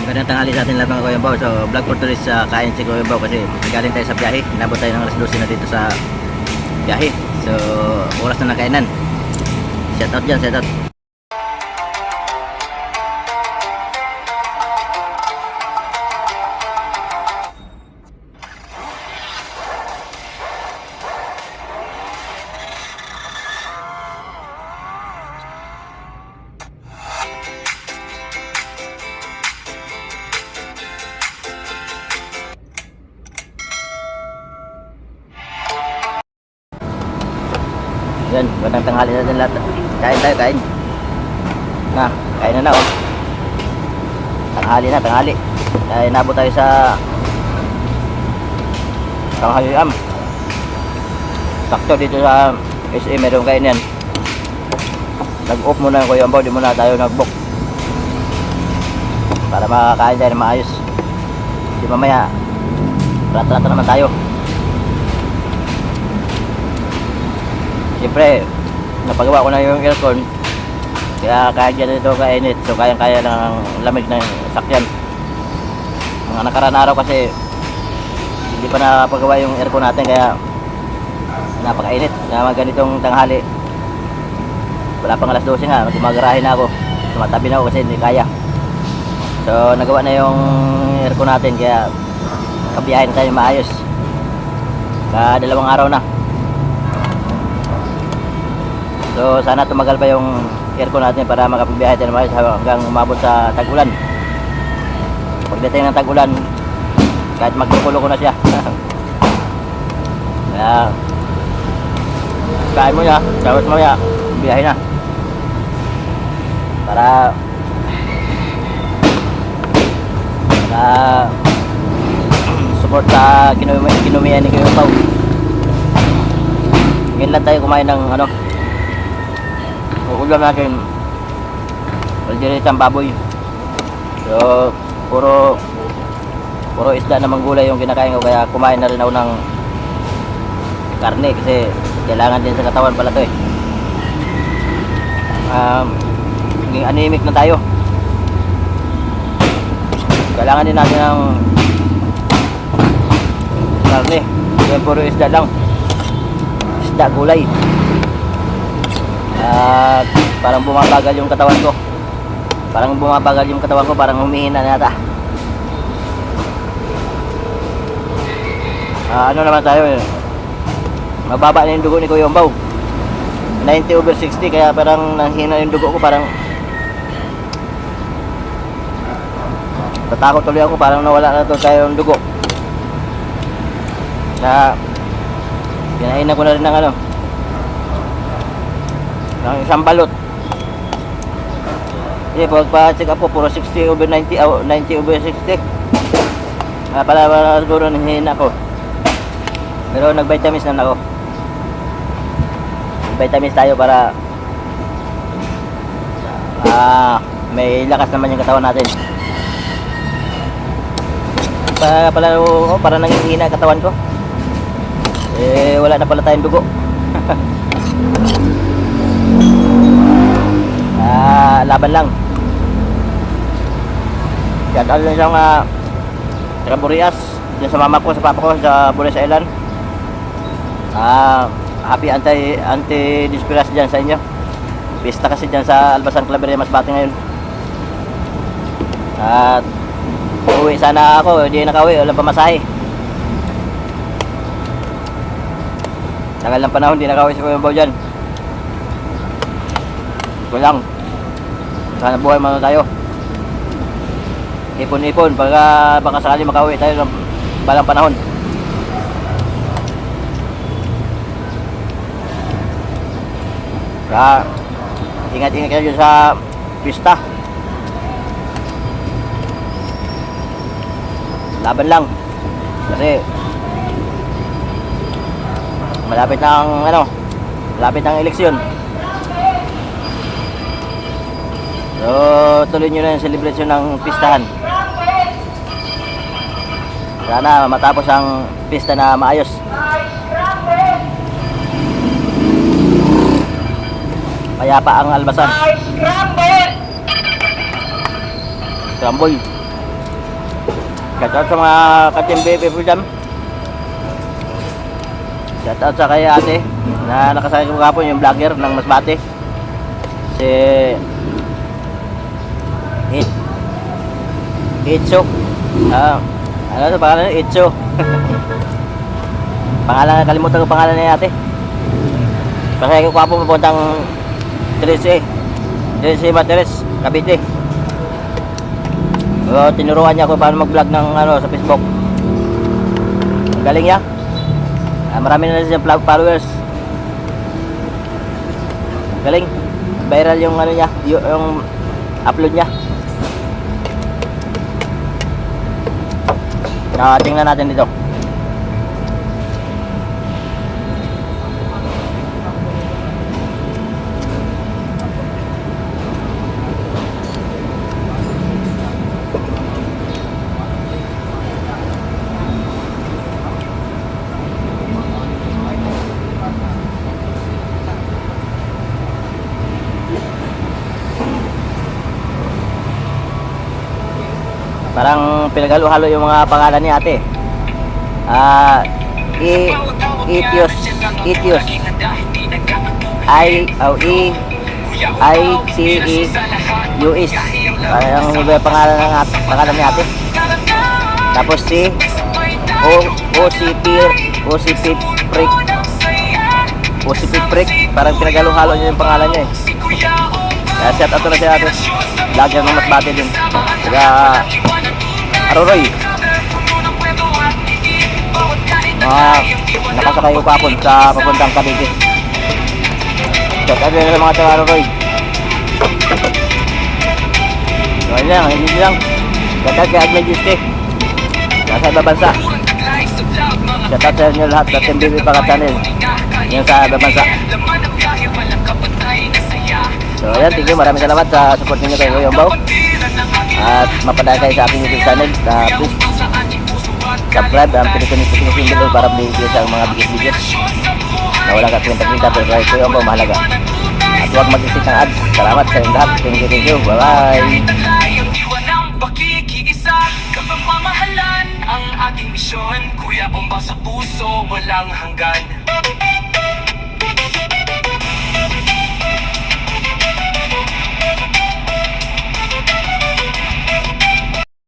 Magandang tanghali sa atin lahat mga Kuya Bao. So vlog for today sa kain si Kuya Bao kasi galing tayo sa biyahe. Inabot tayo ng alas 12 na dito sa biyahe. So oras na nakainan. Shout out dyan, shout out. Yan, magandang tanghali sa atin lahat. Kain tayo, kain. Na, kain na oh. Tanghali na, tanghali. Dahil inabot tayo sa Tanghaliam. Sakto dito sa SM, meron kain yan. Nag-off muna yung Kuya Bao, di muna tayo nag-book. Para makakain tayo na maayos. Di mamaya, rata-rata naman tayo. Siyempre, napagawa ko na yung aircon. Kaya kahit dyan ito kainit. So kayang-kaya ng lamig ng sakyan. Mga nakaraan araw kasi hindi pa napagawa yung aircon natin. Kaya napakainit. Kaya ganitong tanghali, wala pang alas 12 nga, gumagarahe na ako. Tumatabi na ako kasi hindi kaya. So nagawa na yung aircon natin. Kaya kabiyahin tayo maayos. Dalawang araw na. So sana tumagal pa yung aircon natin para makapagbiyahe tayo naman hanggang umabot sa tag-ulan. Pagdating ng tag-ulan, kahit magkukulo ko na siya. Kaya kain mo na, tapos mamaya biyahe na. Para support sa kinumihan ni Kuya Bao. Ngayon lang tayo kumain ng ulam natin algeritang baboy. So puro isda na manggulay yung kinakain ko, kaya kumain na rin ako ng karne kasi kailangan din sa katawan pala to eh. Naging anemic na tayo, kailangan din natin ng karne. Kaya puro isda lang, isda gulay. At parang bumabagal yung katawan ko. Parang humihina na yata. Ano naman tayo eh, mababa na yung dugo ni Kuya Bao, 90/60. Kaya parang nanghina yung dugo ko. Parang tatakot tuloy ako, parang nawala na to tayo yung dugo. Kaya kinainan ko na rin ng ng isang balot. Pagpa-check up po, puro 60/90, 90/60. Para siguro nanghihina ko. Pero nag-vitamins na ako. Vitamins tayo para may lakas naman yung katawan natin. Para nanghihina katawan ko. Wala na pala tayong dugo. Laban lang. Shout out lang sa taga Burias, dyan sa mama ko, sa papa ko, sa Burias Island. Happy anti-disperas dyan sa inyo. Pista kasi dyan sa Albasan Claveria, Masbate ngayon. At uwi sana ako, hindi nakauwi, walang pamasahe. Tagal ng panahon, hindi nakauwi si Kuya Bao dyan. Ito lang. Sana buhay muna tayo. Ipon-ipon baka sakali makauwi tayo ng balang panahon. Kaya ingat-ingat kayo sa pista. Laban lang. Kasi malapit ng eleksyon. So tuloy nyo na yung celebration ng pistahan. Sana matapos ang pista na maayos. Payapa ang Albasan. Scramble. Shoutout sa mga ka-Team Baby Freedom. Shoutout sa kay ate na nakasakay ko kapon, yung vlogger ng Masbate. Si Itso. Ano sa pangalan niya? Itso. Pangalan, kalimutan ko pangalan niya ate. Pasakay ko kapon papuntang 13 Materes, Cavite. So, tinuruan niya ako paano mag-vlog ng sa Facebook. Ang galing niya. Marami na siyang followers. Galing. Viral yung niya, yung upload niya. Tingnan natin dito. Parang pinaghalo-halo yung mga pangalan ni ate. Itios. I-T-E-U-S. Parang iba yung pangalan ni ate. Tapos si OCP Prick. Parang pinaghalo-halo niya yung pangalan niya eh. Kaya shout out na siya ate. Vlogger ng Masbate din. Kaya Aroy. Nakasakay ko kapon sa papuntang Cavite. Shout out din sa mga taga Aroy. So yun lang, hindi lang. Shout out kay Agnes Juske. Nasa ibang bansa. Shout out sa inyo lahat sa Team Baby Paka Channel. Yung sa ibang bansa. So ayan, thank you, maraming salamat sa support niyo kay Kuya Bao. At mapadala kayo sa aking YouTube channel. Please subscribe ang pinipinipin doon para bigyan sa mga videos na wala ka kwenta-kwenta, pero kay Kuya Bao mahalaga. At huwag mag-isip ng ads. Salamat sa inyong lahat. Thank you. Bye bye. Kapamamahalan ang ating misyon, Kuya Bao sa puso walang hanggan.